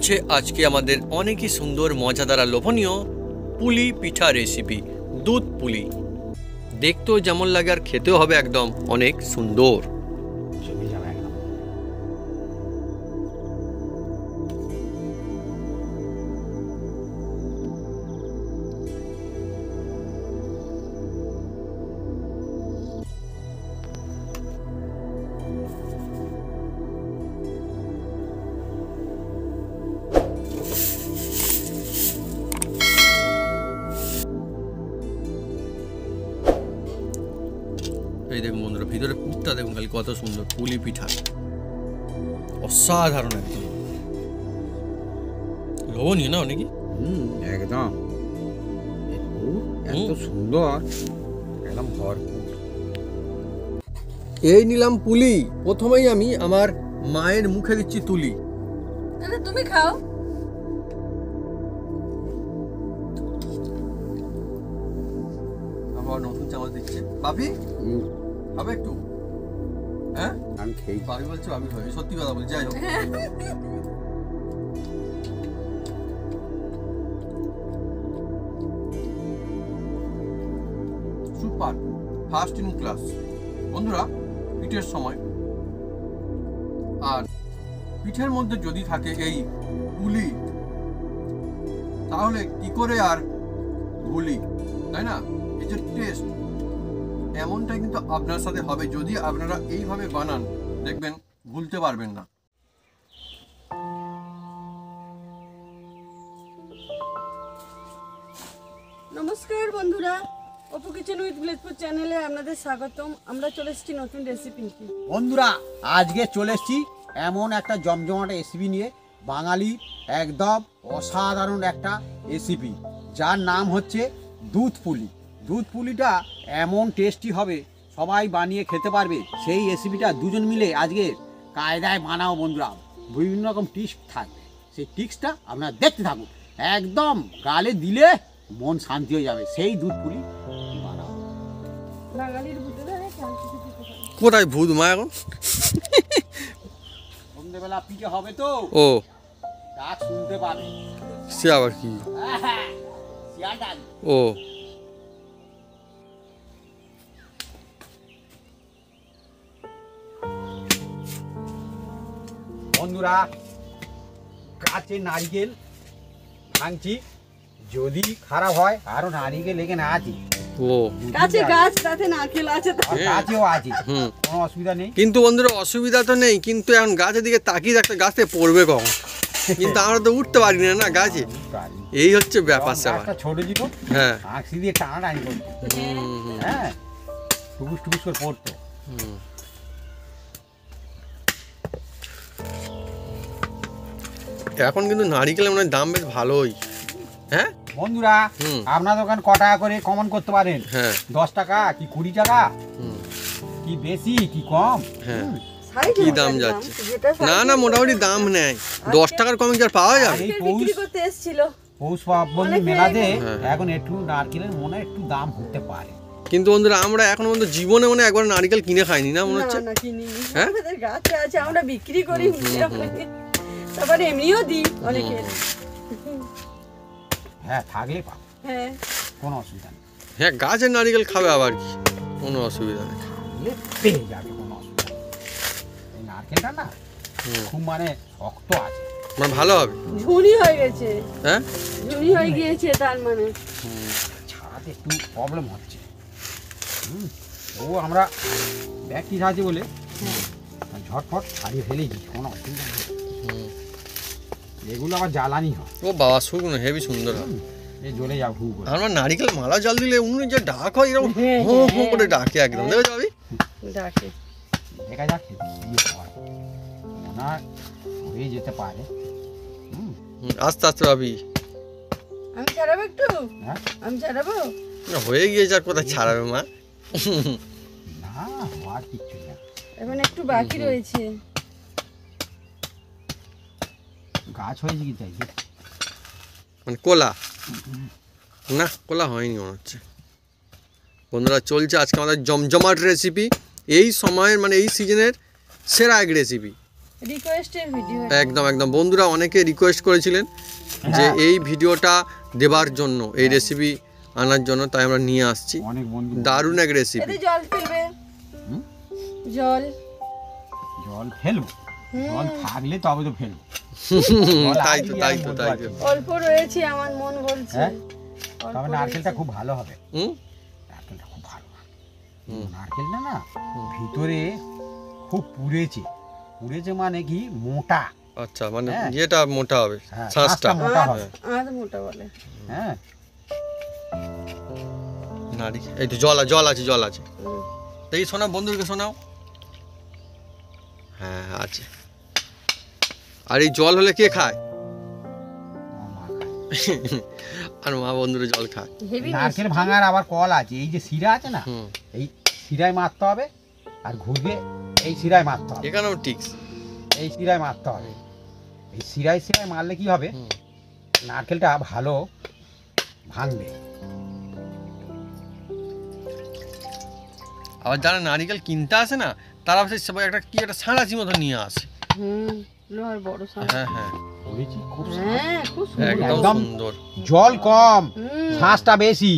চলছে আজকে আমাদের অনেকই সুন্দর মজাদার আর লোভনীয় পুলি পিঠা রেসিপি। দুধ পুলি দেখতেও যেমন লাগে আর খেতেও হবে একদম অনেক সুন্দর। এই দেখুন বন্ধুরা, ভিতরে পুরটা দেখুন খালি কত সুন্দর। পুলি পিঠা অসাধারণ, একদম লোভনীয় না অনেকই। একদম এত সুন্দর, একদম ভরপুর। এই নিলাম পুলি। প্রথমেই আমি আমার মায়ের মুখে দিচ্ছি তুলি। তুমি খাও। আবার নতুন চামচ দিচ্ছে। বাপি হবে একটু? হ্যাঁ আমি খেয়ে বাপি বলছে বাপি হবে, সত্যি কথা বলছি। যাই হোক, সুপার ফার্স্ট ইন ক্লাস বন্ধুরা। পিঠের সময় আর পিঠের মধ্যে যদি থাকে এই পুলি, তাহলে কি করে আর ভুলি, তাই না? এই যে টেস্ট, এমনটাই কিন্তু আপনার সাথে হবে যদি আপনারা এইভাবে বানান, দেখবেন ভুলতে পারবেন না। নমস্কার বন্ধুরা, অপু কিচেন উইথ ভিলেজপুর চ্যানেলে আপনাদের স্বাগতম। আমরা চলে এসেছি নতুন রেসিপি নিয়ে। বন্ধুরা, আজকে চলে এসেছি এমন একটা জমজমাটে রেসিপি নিয়ে, বাঙালি একদম অসাধারণ একটা রেসিপি, যার নাম হচ্ছে দুধ পুলি। দুধ পুলিটা এমন টেস্টি হবে, সবাই বানিয়ে খেতে পারবে। সেই রেসিপিটা দুজন মিলে আজকে কায়দায় বানাও বন্ধুরা। বিভিন্ন রকম টিপস থাকবে, সেই টিপসটা আপনারা দেখতে থাকুন। একদম গালে দিলে মন শান্তি হয়ে যাবে। সেই দুধ পুলি বানাও। বাঙালির ভিতরে কোথায় ভূত মা এখন? সন্ধ্যেবেলা পিঠে হবে তো, ও ডাক শুনতে পাবে। সে আবার কি? শিয়াল ডাক। ও বন্ধুরা, গাছে নারিকেল ভাঙছি, যদি খারাপ হয় আরো নারিকেল এখানে আছে। ও গাছে গাছ, তাতে নারকেল আছে, গাছেও আছে, কোনো অসুবিধা নেই। কিন্তু বন্ধুরা অসুবিধা তো নেই, কিন্তু এখন গাছের দিকে তাকিয়ে একটা গাছে পড়বে কখন, কিন্তু আমরা তো উঠতে পারি না না গাছে। এই হচ্ছে ব্যাপার স্যাপার। ছোট ছিল, হ্যাঁ আঁকসি দিয়ে টানাটানি করতো, হ্যাঁ টুকুস টুকুস করে পড়তো। এখন কিন্তু নারিকেলের মানে দাম বেশ ভালোই। হ্যাঁ বন্ধুরা, আপনার দোকান ক টাকা করে কমন করতে পারেন? হ্যাঁ 10 টাকা কি 20 টাকা, কি বেশি কি কম? হ্যাঁ কি দাম যাচ্ছে? না না, মোটামুটি দাম নেয়। 10 টাকার কমে কি আর পাওয়া যাবে? এই বিক্রি করতে এসেছিল পৌষ পার্বণ মেলাতে এখন একটু নারকেলের মনে একটু দাম হতে পারে। কিন্তু বন্ধুরা, আমরা এখন পর্যন্ত জীবনে মনে একবার নারকেল কিনে খাইনি না মনে হচ্ছে। না কিনিনি, হ্যাঁ আমাদের গাছে আছে, আমরা বিক্রি করি, তারপরে এমনিও দিই অনেকে। হ্যাঁ থাকলে পাবে, হ্যাঁ কোনো অসুবিধা নেই। হ্যাঁ গাছের নারকেল খাবে আবার কি, কোনো অসুবিধা নেই। থাকলে পেয়ে যাবে, কোনো অসুবিধা নেই। এই নারকেলটা না খুব মানে শক্ত আছে, মানে ভালো হবে। ঝুনি হয়ে গেছে, হ্যাঁ ঝুনি হয়ে গিয়েছে, তার মানে ছাড়াতে একটু প্রবলেম হচ্ছে। ও আমরা ব্যাগটি আছে বলে ঝটফট ছাড়িয়ে ফেলেছি, কোনো অসুবিধা নেই। এগুলো আবার জ্বালানি হয়। ও বাবা, শুকনো হেভি সুন্দর হবে। এই জ্বলে যাও হু করে। আমরা নারিকেল মালা জল দিলে উনি যে ডাক হয় এরকম হো হো করে ডাকে একদম, দেখে যাবি ডাকে। দেখা যাক কি হয়, মনে হয় হয়ে যেতে পারে। আস্তে আস্তে ভাবি। আমি ছাড়াবো একটু? হ্যাঁ আমি ছাড়াবো? হয়ে গিয়েছে, আর কোথায় ছাড়াবে মা? না হওয়ার কিচ্ছু না, এখন একটু বাকি রয়েছে। গাছ হয়েছে কি তাই? মানে কোলা না, কোলা হয়নি মনে হচ্ছে। বন্ধুরা চলছে আজকে আমাদের জমজমাট রেসিপি, এই সময়ের মানে এই সিজনের সেরা এক রেসিপি। রিকোয়েস্টের ভিডিও। একদম একদম বন্ধুরা অনেকে রিকোয়েস্ট করেছিলেন যে এই ভিডিওটা দেবার জন্য, এই রেসিপি আনার জন্য, তাই আমরা নিয়ে আসছি। অনেক বন্ধু দারুণ এক রেসিপি। এতে জল ফেলবে, জল জল ফেলবো, জল থাকলে তবে তো ফেলবো। তাই তো তাই তো তাই তো। অল্প রয়েছে, আমার মন বলছে। হ্যাঁ? অল্প তবে নারকেলটা খুব ভালো হবে, হুম নারকেলটা খুব ভালো হবে। নারকেলটা না ভিতরে খুব পুড়েছে মানে কি মোটা। আচ্ছা, মানে হ্যাঁ। ইয়েটা মোটা হবে, হ্যাঁ, শ্বাসটা। শ্বাসটা মোটা হবে। আর মোটা বলে। হ্যাঁ, নারকেল, এই তো জল আছে জল আছে। হুম। দেখি শোনাও বন্ধুকে শোনাও। হ্যাঁ আছে। আর এই জল হলে কে খায়? আমার মা খায়। আর মা বন্ধুরা জল খায়। হেভি নারকেল ভাঙার আবার কল আছে, এই যে শিরা আছে না, হুম, এই শিরায় মারতে হবে, আর ঘুরবে এই শিরায় মারতে হবে, এখানেও টিক্স। এই শিরায় মারতে হবে। এই শিরায় মারলে কি হবে, হুম। নারকেলটা ভালো ভাঙবে। আবার যারা নারকেল কিনতে আসে না, তারা সবাই একটা কি একটা সাঁড়াশি মতো নিয়ে আসে। লোহার বড় সারা। হ্যাঁ হ্যাঁ, বলেছি খুব হ্যাঁ, খুব সুন্দর। একদম একদম সুন্দর। জল কম, হুম। শ্বাসটা বেশি।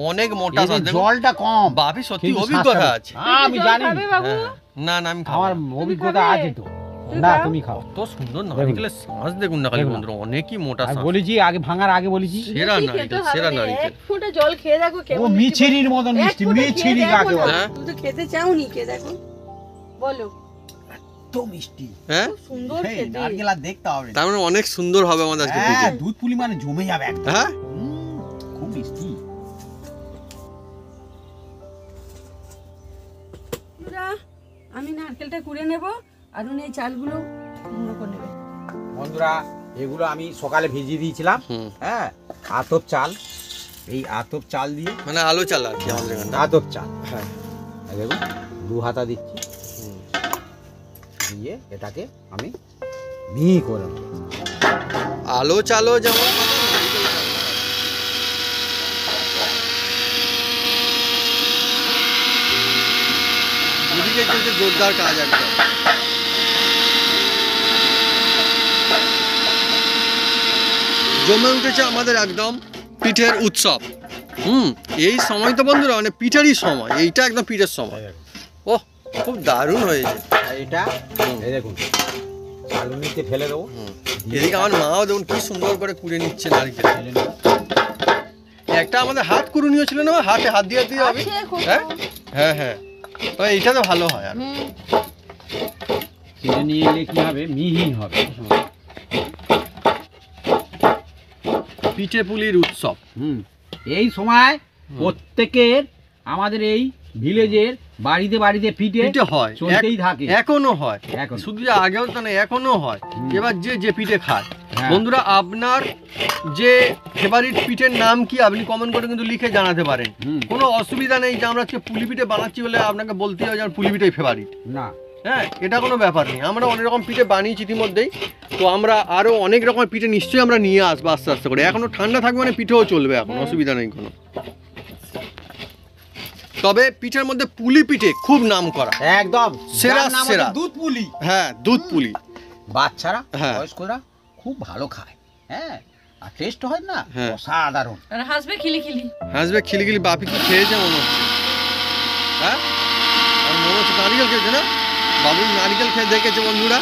অনেক মোটা এই যে স্বাদ। দেখুন, জলটা কম, বাপি সত্যি কিন্তু অভিজ্ঞতা শ্বাসটা আছে। বেশি। আমি জল জানি, খাবে বাবু? হ্যাঁ, না না আমি খাবো আমার না। অভিজ্ঞতা খাবে? আছে তো। তুমি না খাও। তুমি খাও। তো সুন্দর নারকেলের শ্বাস দেখুন না খালি দেখুন না। বন্ধুরা, অনেকই মোটা আমি শ্বাস। বলেছি আগে ভাঙার আগে বলেছি, সেরা বেশি নারকেল, খেতে হবে সেরা না। নারকেল। এক ফোঁটা জল খেয়ে দেখো ও কেমন মিছিরির মতন এক মিষ্টি, ফোঁটা খেয়ে মিছিরি দেখো কাকে না। বলে। হ্যাঁ? তুমি তো খেতে চাওনি, কে দেখো বলো। তো মিষ্টি, হ্যাঁ, খুব সুন্দর এই খেতে। নারকেল আর দেখতে হবে না। তার মানে অনেক সুন্দর হবে আমাদের আজকে হ্যাঁ, পুজো। দুধ পুলি মানে জমে যাবে একদম। হ্যাঁ, খুব মিষ্টি। বন্ধুরা, আমি নারকেলটা কুড়ে নেব, আর উনি এই চালগুলো গুঁড়ো করে নেবে। বন্ধুরা, এগুলো আমি সকালে ভিজিয়ে দিয়েছিলাম। হুম। হ্যাঁ, আতপ চাল, এই আতপ চাল দিয়ে, মানে আলো চাল আর কি আমাদের এখানটা। আতপ চাল, হ্যাঁ, এই দেখুন 2 হাতা দিচ্ছি, হুম। দিয়ে এটাকে আমি মিহি করে নেব। আলো চালও যেমন নারকেল চালও। এদিকে চলছে জোরদার কাজ একদম। জমে উঠেছে আমাদের একদম পিঠের উৎসব। এই সময় তো বন্ধুরা মানে পিঠেরই সময়, এইটা একদম পিঠের সময়। ওহ, খুব দারুণ হয়েছে। আর এটা এই দেখুন চালুনিতে ফেলে দেবো। এদিকে আমার মাও দেখুন কি সুন্দর করে কুড়ে নিচ্ছে নারকেল। ফেলে নেবো। একটা আমাদের হাত কুড়ুনিও ছিল না, হাতে হাত দিয়ে দিয়ে হবে। আছে, খুব হ্যাঁ হ্যাঁ হ্যাঁ, তবে এইটা তো ভালো হয়। আর হুম। ফেলে নিয়ে এলে কি হবে, মিহি হবে। পিঠে পুলির উৎসব। এই সময় প্রত্যেকের আমাদের এই ভিলেজের বাড়িতে বাড়িতে পিঠে পিঠে হয়, চলতেই থাকে। এখনো হয়, এখন শুধু যে আগেও তো না, এখনো হয়। এবার যে যে পিঠে খায়, হ্যাঁ। বন্ধুরা আপনার যে ফেভারিট পিঠের নাম কি আপনি কমেন্ট করে কিন্তু লিখে জানাতে পারেন। হুম। কোনো অসুবিধা নেই যে আমরা আজকে পুলি পিঠে বানাচ্ছি বলে আপনাকে বলতে হবে যে আমার পুলি পিঠেই ফেভারিট। না, হ্যাঁ, এটা কোনো ব্যাপার নেই। আমরা অনেক রকম পিঠে বানিয়েছি ইতিমধ্যেই, তো আমরা আরও অনেক রকমের পিঠে নিশ্চয়ই আমরা নিয়ে আসবো আস্তে আস্তে করে। এখনও ঠান্ডা থাকবে মানে পিঠেও চলবে, এখন অসুবিধা নেই কোনো। তবে পিঠের মধ্যে পুলি পিঠে খুব নাম করা, একদম সেরা, যার নাম হচ্ছে সেরা। দুধ পুলি। হ্যাঁ, দুধ পুলি। বাচ্চারা, হ্যাঁ। বয়স্করা খুব ভালো খায়। হ্যাঁ, আর টেস্ট হয় না, হ্যাঁ। অসাধারণ। আর হাসবে খিলিখিলি। হাসবে খিলিখিলি। বাপি কি খেয়েছে মনে হচ্ছে? হ্যাঁ, আমার মনে হচ্ছে নারিকেল খেয়েছে না? বাবু নারিকেল খেয়ে দেখেছে বন্ধুরা।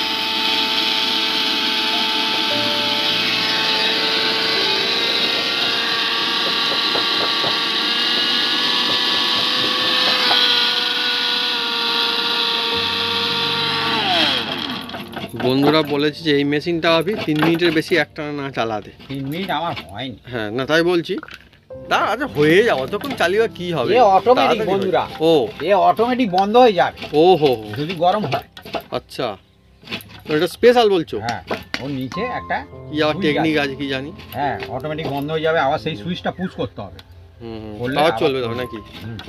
বন্ধুরা বলেছে যে এই মেশিনটা হবে 3 মিনিটের বেশি একটানা না চালাতে। 3 মিনিট আমার হয়নি। হ্যাঁ, না তাই বলছি। তা আচ্ছা হয়ে যাও, অতক্ষণ চালিয়ে কি হবে? এ automatic তাড়াতাড়ি হয়ে বন্ধুরা। যাবে। ও এ অটোমেটিক বন্ধ হয়ে যাবে ও হো হো, যদি গরম হয়। আচ্ছা, তো এটা স্পেশাল বলছো? হ্যাঁ, ওর নিচে একটা কি আবার সুইচ টেকনিক আছে। আছে কি জানি। হ্যাঁ, অটোমেটিক বন্ধ হয়ে যাবে, আবার সেই সুইচটা পুশ করতে হবে। করলে তাও আবার চলবে তবে চলবে। নাকি? হুম।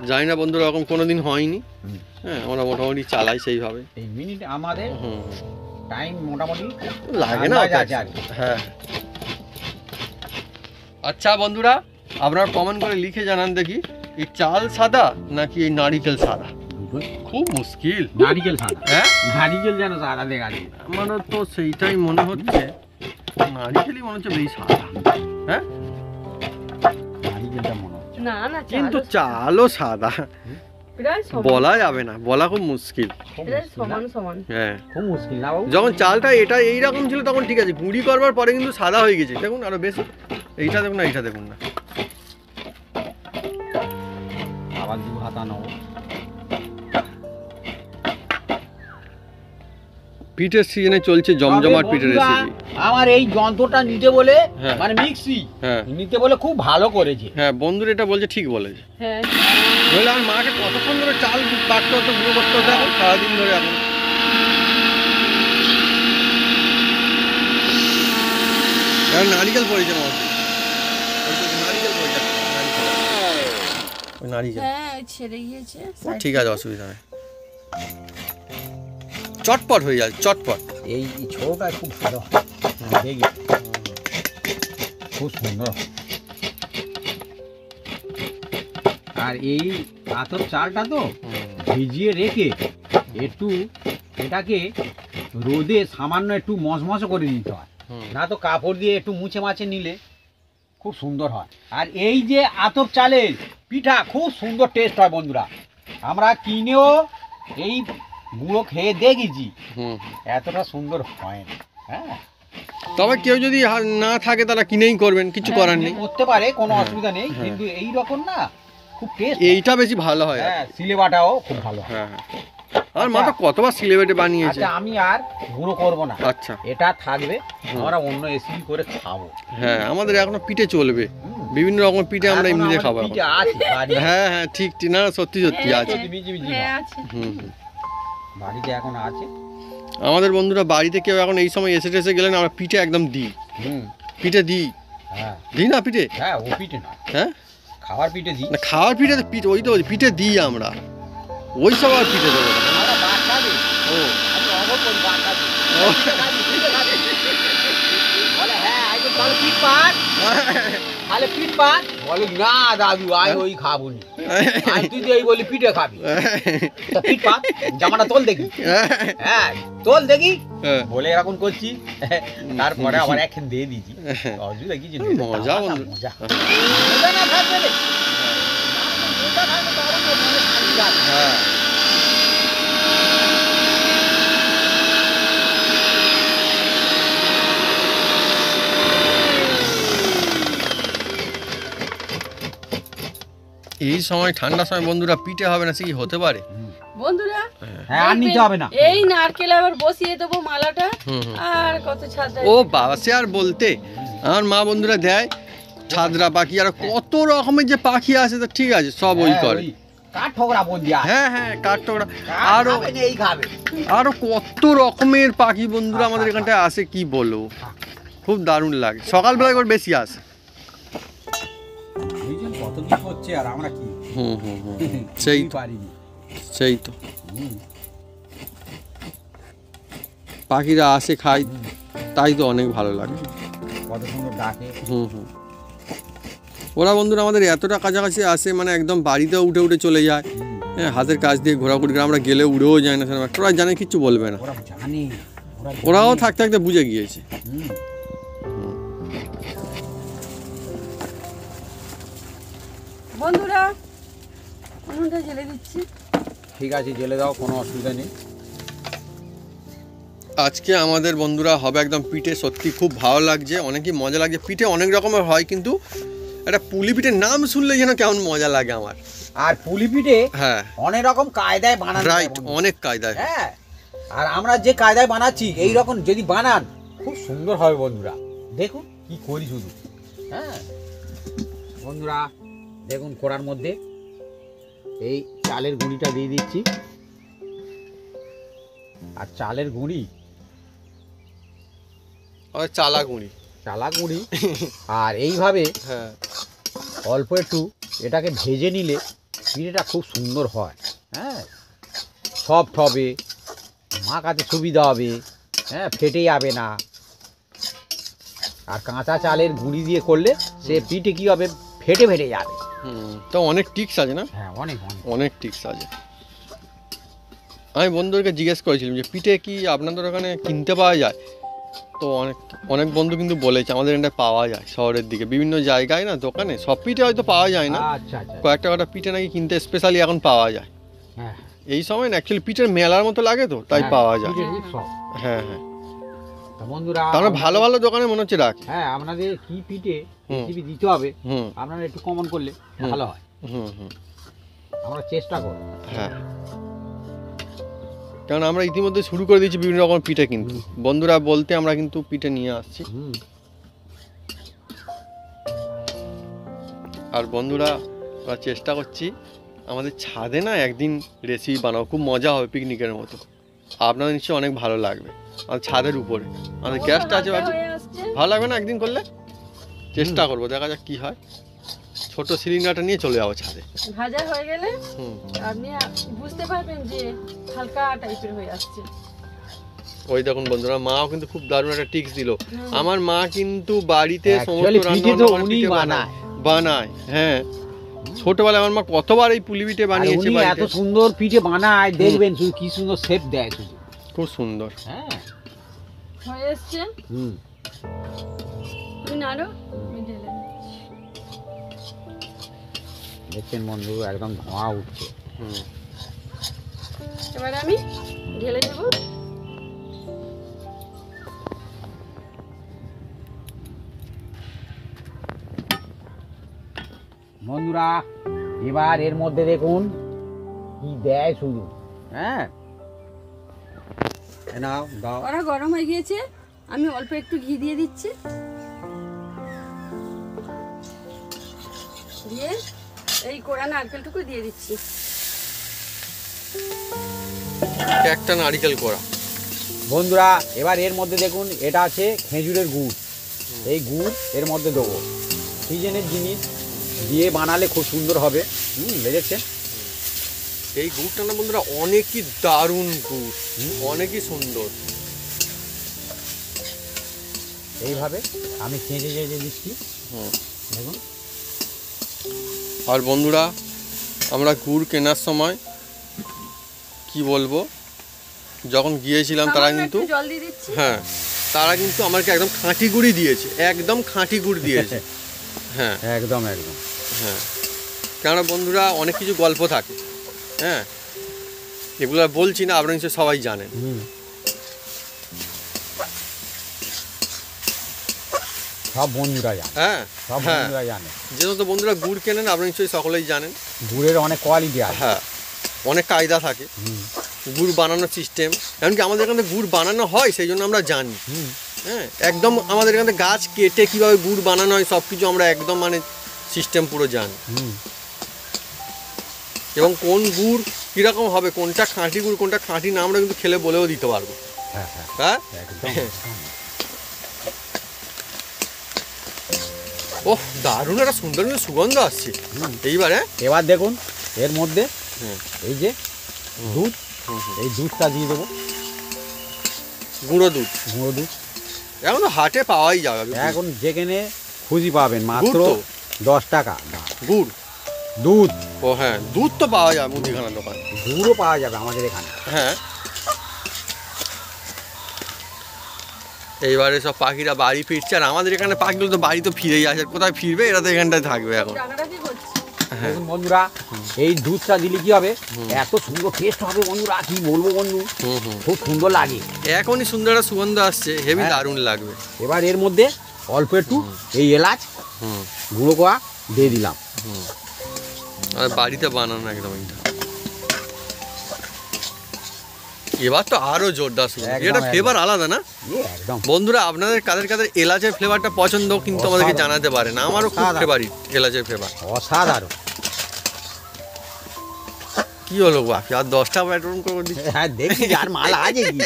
জানি না বন্ধুরা, এরকম কোনোদিন হয়নি। হুম। হ্যাঁ, আমরা মোটামুটি চালাই সেইভাবে। 3 মিনিট আমাদের হুম, টাইম মোটামুটি লাগে না আন্দাজ অত আছে আর কি। হ্যাঁ। আচ্ছা বন্ধুরা, আপনারা কমেন্ট করে লিখে জানান দেখি এই চাল সাদা নাকি এই নারিকেল সাদা। খুব মুশকিল। নারিকেল সাদা, হ্যাঁ নারিকেল যেন সাদা দেখা যায়। আমার তো সেইটাই মনে হচ্ছে, নারিকেলই মনে হচ্ছে বেশি সাদা। হ্যাঁ নারিকেলটা মনে হচ্ছে। না না কিন্তু চালও সাদা, প্রায় সমান, বলা যাবে না, বলা খুব মুশকিল। প্রায় সমান সমান। হ্যাঁ খুব মুশকিল না বাবু? যখন চালটা এটা এইরকম ছিল তখন ঠিক আছে, গুঁড়ি করবার পরে কিন্তু সাদা হয়ে গেছে। দেখুন আরো বেশি, এইটা দেখুন না, এইটা দেখুন না। আবার 2 হাতা নেবো। পিঠের সিজনে চলছে জমজমাট পিঠের বন্ধুরা, রেসিপি। আমার এই যন্ত্রটা নিতে বলে, হ্যাঁ। মানে মিক্সি হ্যাঁ নিতে বলে খুব ভালো করেছে। হ্যাঁ বন্ধুরা এটা বলছে, ঠিক বলেছে। হ্যাঁ নইলে আর মাকে কতক্ষণ ধরে চাল পাকতে হতো, গুঁড়ো করতে হতো, এখন সারাদিন ধরে এখন। এখন নারিকেল পড়েছে না, নারিকেল পড়েছে, ওই নারিকেল। হ্যাঁ ছেড়ে গিয়েছে। ও ঠিক আছে, অসুবিধা নেই, চটপট হয়ে যায়, চটপট। এই ছোটটা খুব ভালো হয়, দেখি খুব সুন্দর। আর এই আতপ চালটা তো ভিজিয়ে রেখে একটু এটাকে রোদে সামান্য একটু মশমশ করে নিতে হয়, না তো কাপড় দিয়ে একটু মুছে মাছে নিলে খুব সুন্দর হয়। আর এই যে আতপ চালের পিঠা খুব সুন্দর টেস্ট হয় বন্ধুরা। আমরা কিনেও এই গুঁড়ো খেয়ে দেখেছি, এতটা সুন্দর হয় না। হ্যাঁ তবে কেউ যদি না থাকে তারা কিনেই করবেন, কিছু করার নেই। করতে পারে, কোনো অসুবিধা নেই, কিন্তু এই রকম না খুব টেস্ট। এইটা বেশি ভালো হয়। হ্যাঁ সিলেবাটাও খুব ভালো হয়। হ্যাঁ আর মা তো কতবার সিলেবেটে বানিয়েছে। আচ্ছা আমি আর গুঁড়ো করবো না, আচ্ছা এটা থাকবে, আমরা অন্য রেসিপি করে খাবো। হ্যাঁ আমাদের এখনো পিঠে চলবে, বিভিন্ন রকম পিঠে আমরা এখন এমনিতে আমাদের খাবো। পিঠে আছে বাড়ি। হ্যাঁ হ্যাঁ ঠিক ঠিক, না সত্যি সত্যি আছে। বিজি বিজি হ্যাঁ হয়। আছে। হুম বাড়িতে এখন আছে। আমাদের বন্ধুরা বাড়িতে কেউ এখন এই সময় এসে টেসে গেলেন আমরা পিঠে একদম দিই, পিঠে দিই, হ্যাঁ দিই না পিঠে। হ্যাঁ ও পিঠে না, হ্যাঁ খাওয়ার পিঠে দিই। না খাওয়ার পিঠে তো পিঠে, ওই তো পিঠে দিই আমরা, ওই সব আর পিঠে দেবো না। আমরা বাচ্চাদের, ও আমি অবাক করি বাচ্চাদের। ও। পিঠে খাবি, পিঠে খাবি। বলে হ্যাঁ আজকে তাহলে পিঠ পাট, তাহলে পিঠ পাট। বলে না দাদু আয় ওই খাবো নি, আর তুই তো এই বলি পিঠে খাবি। তা পিঠ পাট, জামাটা তোল দেখি। হ্যাঁ তোল দেখি বলে এরকম করছি, তারপরে আবার একখান দিয়ে দিয়েছি। অসুবিধা কিছু নেই, মজা বন্ধু। মজা মজা না থাকবে রে। মজা থাকবে তো আরো মনে শান্তি লাগবে। হ্যাঁ এই সময় ঠান্ডার সময় বন্ধুরা পিঠে হবে না, সে কি হতে পারে? বন্ধুরা হ্যাঁ আর নিতে হবে না। এই নারকেল আবার বসিয়ে দেবো মালাটা, হুম, হুম। আর কত ছাদা। ও বাবা, সে আর বলতে, আমার মা বন্ধুরা দেয় ছাদরা পাখি, আর কত রকমের যে পাখি আছে, তো ঠিক আছে সব ওই হ্যাঁ, করে। ওই কাঠ ঠোকরা বন্দি আছে। হ্যাঁ হ্যাঁ কাঠঠোকরা, আরো আরো এই খাবে। আরো কত রকমের পাখি বন্ধুরা আমাদের এখানটায় আসে, কি বলবো, খুব দারুণ লাগে। সকালবেলায় করে বেশি আসে। বুঝছেন কত কি করছে, আর আমরা কি হুম হুম হুম সেই তো, পারিনি। সেই তো, পাখিরা আসে খায়, তাই তো অনেক ভালো লাগে। কত সুন্দর ডাকে। হুম হুম ওরা বন্ধুরা আমাদের এতটা কাছাকাছি আসে, মানে একদম বাড়িতেও উঠে উঠে চলে যায়। হ্যাঁ হাতের কাছ দিয়ে ঘোরাঘুরি করে, আমরা গেলে উড়েও যায় না, সেরকম একটা। ওরা জানে, কিচ্ছু বলবে না, ওরা জানে, ওরাও থাকতে থাকতে বুঝে গিয়েছে। বন্ধুরা উনুনটা জ্বেলে দিচ্ছি। ঠিক আছে জেলে দাও, কোনো অসুবিধা নেই। আজকে আমাদের বন্ধুরা হবে একদম পিঠে, সত্যি খুব ভালো লাগছে, অনেকই মজা লাগছে। পিঠে অনেক রকমের হয়, কিন্তু একটা পুলি পিঠের নাম শুনলে যেন কেমন মজা লাগে আমার। আর পুলি পিঠে হ্যাঁ অনেক রকম কায়দায় বানানো যায় রাইট, বন্ধু। অনেক কায়দায়। হ্যাঁ আর আমরা যে কায়দায় বানাচ্ছি এই রকম যদি বানান খুব সুন্দর হবে বন্ধুরা। দেখুন কি করি শুধু। হ্যাঁ বন্ধুরা দেখুন কড়ার মধ্যে এই চালের গুঁড়িটা দিয়ে দিচ্ছি, আর চালের গুঁড়ি, চালা গুঁড়ি, চালা গুঁড়ি, আর এইভাবে হ্যাঁ অল্প একটু এটাকে ভেজে নিলে পিঠেটা খুব সুন্দর হয়। হ্যাঁ সফট হবে, মাখাতে সুবিধা হবে, হ্যাঁ ফেটে যাবে না। আর কাঁচা চালের গুঁড়ি দিয়ে করলে সে পিঠে কী হবে, ফেটে ফেটে যাবে। তো অনেক টিক্স আছে না? হ্যাঁ অনেক অনেক। অনেক টিক্স আছে। আমি বন্ধুদেরকে জিজ্ঞেস করেছিলাম যে পিঠে কি আপনাদের ওখানে কিনতে পাওয়া যায়, তো অনেক বন্ধু কিন্তু বলেছে আমাদের এখানটায় পাওয়া যায় শহরের দিকে বিভিন্ন জায়গায় না দোকানে, সব পিঠে হয়তো পাওয়া যায় না, আচ্ছা আচ্ছা, কয়েকটা পিঠে নাকি কিনতে স্পেশালি এখন পাওয়া যায়। হ্যাঁ এই সময় না অ্যাকচুয়ালি পিঠের মেলার মতো লাগে তো তাই হ্যাঁ, পাওয়া যায়। পিঠের উৎসব। হ্যাঁ হ্যাঁ, তা বন্ধুরা তাহলে ভালো ভালো দোকানে মনে হচ্ছে রাখে। হ্যাঁ, আপনাদের কি পিঠে হুম। রেসিপি দিতে হবে হুম আপনারা একটু কমেন্ট করলে হুম। ভালো হয়, হুম হুম আমরা চেষ্টা করব। হ্যাঁ, কারণ আমরা ইতিমধ্যে শুরু করে দিয়েছি বিভিন্ন রকম পিঠে, কিন্তু বন্ধুরা বলতে আমরা কিন্তু পিঠে নিয়ে আসছি। হুম, আর বন্ধুরা আমরা চেষ্টা করছি আমাদের ছাদে না একদিন রেসিপি বানাবো, খুব মজা হবে পিকনিকের মতো, আপনাদের নিশ্চয়ই অনেক ভালো লাগবে। আর ছাদের উপরে আমাদের গ্যাসটা আছে, হালকা হয়ে আসছে। ভালো লাগবে না একদিন করলে? চেষ্টা করবো, দেখা যাক কি হয়। ছোট সিলিন্ডারটা নিয়ে চলে যাবো ছাদে। ভাজা হয়ে গেলে হুম, আপনি বুঝতে পারবেন যে হালকা টাইপের হয়ে আসছে। ওই দেখুন বন্ধুরা, মাও কিন্তু খুব দারুণ একটা টিপস দিল। আমার মা কিন্তু বাড়িতে সমস্ত Actually পিঠে তো রান্না উনিই বানায়। হ্যাঁ, ছোটবেলায় আমার মা কতবার এই পুলি পিঠে আর বানিয়েছে উনি এত বাড়িতে, সুন্দর পিঠে বানায় দেখবেন শুধু কি সুন্দর শেপ দেয় শুধু। খুব সুন্দর। হ্যাঁ, হয়ে এসছে, হুম, তুমি নাড়ো, আমি ঢেলে দিচ্ছি। দেখছেন বন্ধু একদম ধোঁয়া উঠছে। হুম, এবার আমি ঢেলে দেবো। বন্ধুরা এবার এর মধ্যে দেখুন কি দেয় শুধু। হ্যাঁ, নাও দাও। ওরা গরম হয়ে গিয়েছে, আমি অল্প একটু ঘি দিয়ে দিচ্ছি, দিয়ে এই কোড়া নারকেলটুকু দিয়ে দিচ্ছি। একটা নারকেল কোড়া। বন্ধুরা এবার এর মধ্যে দেখুন এটা আছে খেজুরের গুড়, এই গুড় এর মধ্যে দেবো। সিজনের জিনিস দিয়ে বানালে খুব সুন্দর হবে। বুঝেছেন? এই গুড়টা না বন্ধুরা অনেকই দারুণ গুড়, অনেকই সুন্দর। এইভাবে আমি চেঁচে চেঁচে দিচ্ছি। হুম। দেখুন, আর বন্ধুরা আমরা গুড় কেনার সময় কি বলবো, যখন গিয়েছিলাম তারা সামান্য কিন্তু একটু জল দিয়ে দিচ্ছি। হ্যাঁ, তারা কিন্তু আমাকে একদম খাঁটি গুড়ই দিয়েছে, একদম খাঁটি গুড় দিয়েছে। হ্যাঁ একদম একদম। হ্যাঁ, কেননা বন্ধুরা অনেক কিছু গল্প থাকে, হ্যাঁ এগুলো আর বলছি না, আপনারা নিশ্চয়ই সবাই জানেন। সব বন্ধুরা জানে, হ্যাঁ সব হ্যাঁ, বন্ধুরা জানে যেহেতু বন্ধুরা গুড় কেনেন আপনারা নিশ্চয়ই সকলেই জানেন। গুড়ের অনেক কোয়ালিটি আছে। হ্যাঁ, অনেক কায়দা থাকে হুম, গুড় বানানোর সিস্টেম, এমনকি আমাদের এখানে গুড় বানানো হয় সেই জন্য আমরা জানি। হুম, হ্যাঁ, একদম আমাদের এখানে গাছ কেটে কীভাবে গুড় বানানো হয় সব কিছু আমরা একদম মানে সিস্টেম পুরো জানি। হুম। এবং কোন গুড় কীরকম হবে, কোনটা খাঁটি গুড় কোনটা খাঁটি না, আমরা কিন্তু খেলে বলেও দিতে পারবো। হ্যাঁ হ্যাঁ, হ্যাঁ, একদম। ওহ দারুণ একটা সুন্দর কিন্তু সুগন্ধ আসছে এইবার। হ্যাঁ, এবার দেখুন এর মধ্যে হুম, এই যে দুধ, হুম, হুম। এই দুধটা দিয়ে দেবো, গুঁড়ো দুধ গুঁড়ো দুধ। এখন তো হাটে পাওয়াই যাবে এখন যেখানে খুঁজি পাবেন মাত্র গুড় তো? 10 টাকা। না, গুড়। দুধ, ও হ্যাঁ, দুধ তো পাওয়া যায় মুদিখানা দোকানে। গুড়ও পাওয়া যাবে আমাদের এখানে। হ্যাঁ, এইবারে সব পাখিরা বাড়ি ফিরছে, আর আমাদের এখানে পাখিগুলো তো বাড়ি তো ফিরেই আসে, কোথায় ফিরবে, এরা তো এখানটায় থাকবে এখন। রান্নাটা কি করছি? হ্যাঁ, দেখুন বন্ধুরা এই দুধটা দিলে কি হবে, এত সুন্দর টেস্ট হবে বন্ধুরা, কি বলবো বন্ধু, হুম হুম, খুব সুন্দর লাগে। এখনই সুন্দর একটা সুগন্ধ আসছে, হেভি হ্যাঁ। দারুণ লাগবে। এবার এর মধ্যে অল্প একটু এই এলাচ হুম গুঁড়ো করা দিয়ে দিলাম। হুম, আর বাড়িতে বানানো একদম এটা। এবার তো আরো জোরদার সুগন্ধ, একদম, এটা একদম। ফ্লেভার আলাদা না একদম বন্ধুরা? আপনাদের কাদের কাদের এলাচের ফ্লেভারটা পছন্দ কিন্তু আমাদেরকে অসাধারণ। জানাতে পারেন, আমারও খুব অসাধারণ। ফেভারিট এলাচের ফ্লেভার। অসাধারণ। কি হলো বাকি আর 10টা ব্যাটন করে দিচ্ছি। হ্যাঁ দেখি আর মাল আছে কি,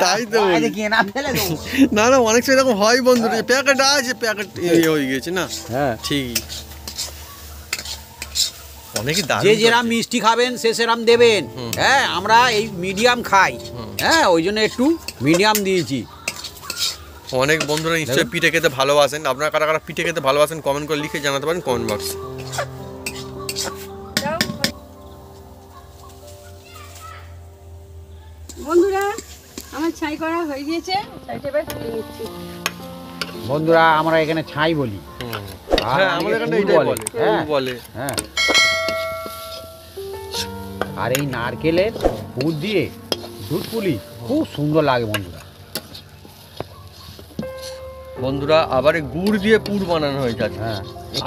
তাই তো বলি। আছে কি না ফেলে দেবো। না না, অনেক সময় এরকম হয় বন্ধুরা, প্যাকেট আছে, প্যাকেট হয়ে গেছে না, হ্যাঁ, ঠিকই। অনেকই দারুণ যে যেরাম করছে। মিষ্টি খাবেন সে সেরাম দেবেন। হুম। হ্যাঁ, আমরা এই মিডিয়াম খাই। হুম। হ্যাঁ, ওই জন্য একটু মিডিয়াম দিয়েছি। অনেক বন্ধুরা নিশ্চয়ই দেখুন। পিঠে খেতে ভালোবাসেন, আপনারা কারা কারা পিঠে খেতে ভালোবাসেন কমেন্ট করে লিখে জানাতে পারেন কমেন্ট বক্সে। দাও। ছাই করা হয়ে গিয়েছে, ছাইটা এবার তুলে নিচ্ছি। বন্ধুরা আমরা এখানে ছাই বলি, আর হ্যাঁ, অনেকে আমাদের এখানে পুর এটাই বলে। বলে, হ্যাঁ, পুর বলে। হ্যাঁ। আর এই নারকেলের পুর দিয়ে দুধ পুলি খুব সুন্দর লাগে বন্ধুরা। বন্ধুরা আবার এই গুড় দিয়ে পুর বানানো হয়েছে আজকে। হ্যাঁ,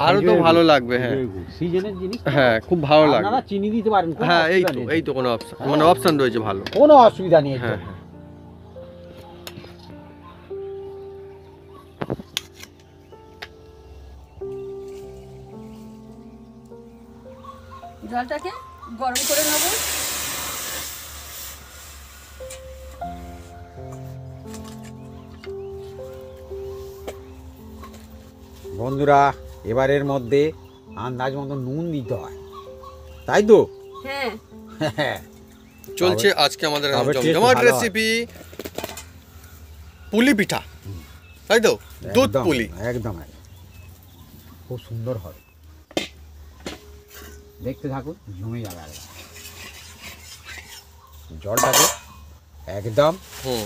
আরো তো ভালো লাগবে। হ্যাঁ সিজনের জিনিস। হ্যাঁ, খুব ভালো লাগবে। আপনারা চিনি দিতে পারেন, কোনো হ্যাঁ, এই অসুবিধা তো নেই। এই তো কোনো অপশন, মানে অপশন রয়েছে ভালো। কোনো অসুবিধা নেই। হ্যাঁ, জলটাকে গরম করে নেব। বন্ধুরা এবারের মধ্যে আন্দাজ মতো নুন দিতে হয়, তাই তো? হ্যাঁ, চলছে আজকে আমাদের তবে taste জমজমাট ভালো হয়। রেসিপি পুলি পিঠা, তাই তো? দুধ একদম, পুলি। একদম খুব সুন্দর হবে, দেখতে থাকুন, জমে যাবে একদম। জলটাকে একদম হুম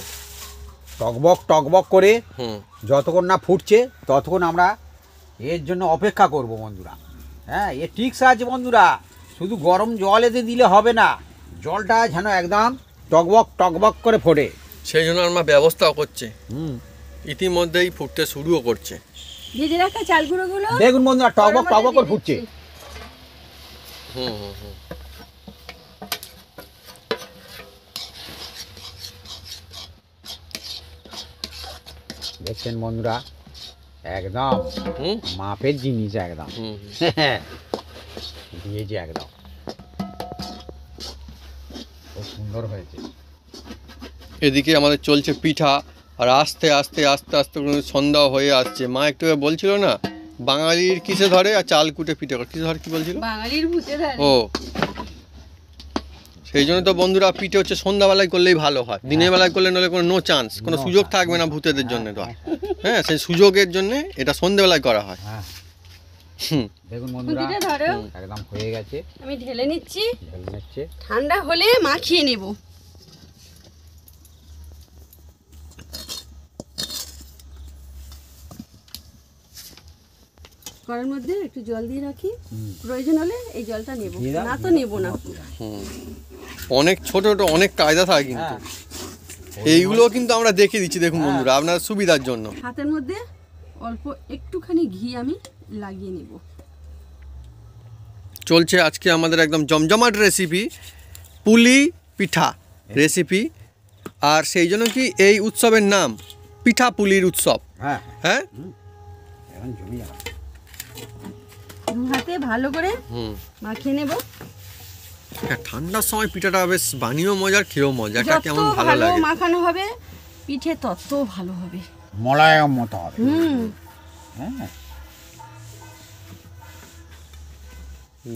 টকবক টকবক করে হুম যতক্ষণ না ফুটছে ততক্ষণ আমরা এর জন্য অপেক্ষা করব বন্ধুরা। হ্যাঁ, এ ট্রিক্স আছে বন্ধুরা, শুধু গরম জল এতে দিলে হবে না, জলটা যেন একদম টকবক টকবক করে ফোটে। সেই জন্য আমার ব্যবস্থাও করছে, হুম, ইতিমধ্যেই ফুটতে শুরুও করছে। ভেজে রাখা চাল গুঁড়োগুলো দেখুন বন্ধুরা টকবক গরমের টকবক মধ্যে করে ফুটছে। দিয়ে হুম হুম হুম দেখছেন বন্ধুরা, একদম হুম মাপের জিনিস একদম। হুম দিয়েছি একদম, খুব সুন্দর হয়েছে। এদিকে আমাদের চলছে পিঠা, আর আস্তে আস্তে আস্তে আস্তে করে সন্ধ্যা হয়ে আসছে। মা একটু আগে বলছিল না, বাঙালির কিসে ধরে আর চাল কুটে পিঠে করে, কিসে ধরে কি বলছিল? বাঙালির ভূতে ধরে। ও, সেই জন্য তো বন্ধুরা পিঠে হচ্ছে সন্ধ্যাবেলায় করলেই ভালো হয়, দিনের বেলায় করলে নলে কোনো নো চান্স, কোনো সুযোগ থাকবে না ভূতেদের জন্য তো আর। হ্যাঁ, সেই সুযোগের জন্য এটা সন্ধ্যাবেলায় করা হয়। হ্যাঁ, হুম দেখুন বন্ধুরা খুন্তিটা ধরো, একদম হয়ে গেছে, আমি ঢেলে নিচ্ছি। ঢেলে নিচ্ছে। ঠান্ডা হলে মাখিয়ে নেব। কড়ার মধ্যে একটু জল দিয়ে রাখি, প্রয়োজন হলে এই জলটা নেব, দিয়ে দাও, না তো নেব না। হুম, অনেক ছোট ছোট অনেক কায়দা থাকে কিন্তু, হ্যাঁ, এইগুলো কিন্তু আমরা দেখিয়ে দিচ্ছি, দেখুন বন্ধুরা আপনার সুবিধার জন্য। হাতের মধ্যে অল্প একটুখানি ঘি আমি লাগিয়ে নেব। চলছে আজকে আমাদের একদম জমজমাট রেসিপি পুলি পিঠা রেসিপি, আর সেই জন্য কি এই উৎসবের নাম পিঠা পুলির উৎসব। হ্যাঁ, হ্যাঁ এখন জমে যাবে। দু হাতে ভালো করে হুম, মাখিয়ে নেব। হ্যাঁ, ঠান্ডার সময় পিঠাটা বেশ বানিয়েও মজার, খেয়েও মজা, এটা যত কেমন ভালো ভালো লাগে। মাখানো হবে পিঠে তত ভালো হবে। মলায়ম মতো হবে। হুম, হ্যাঁ,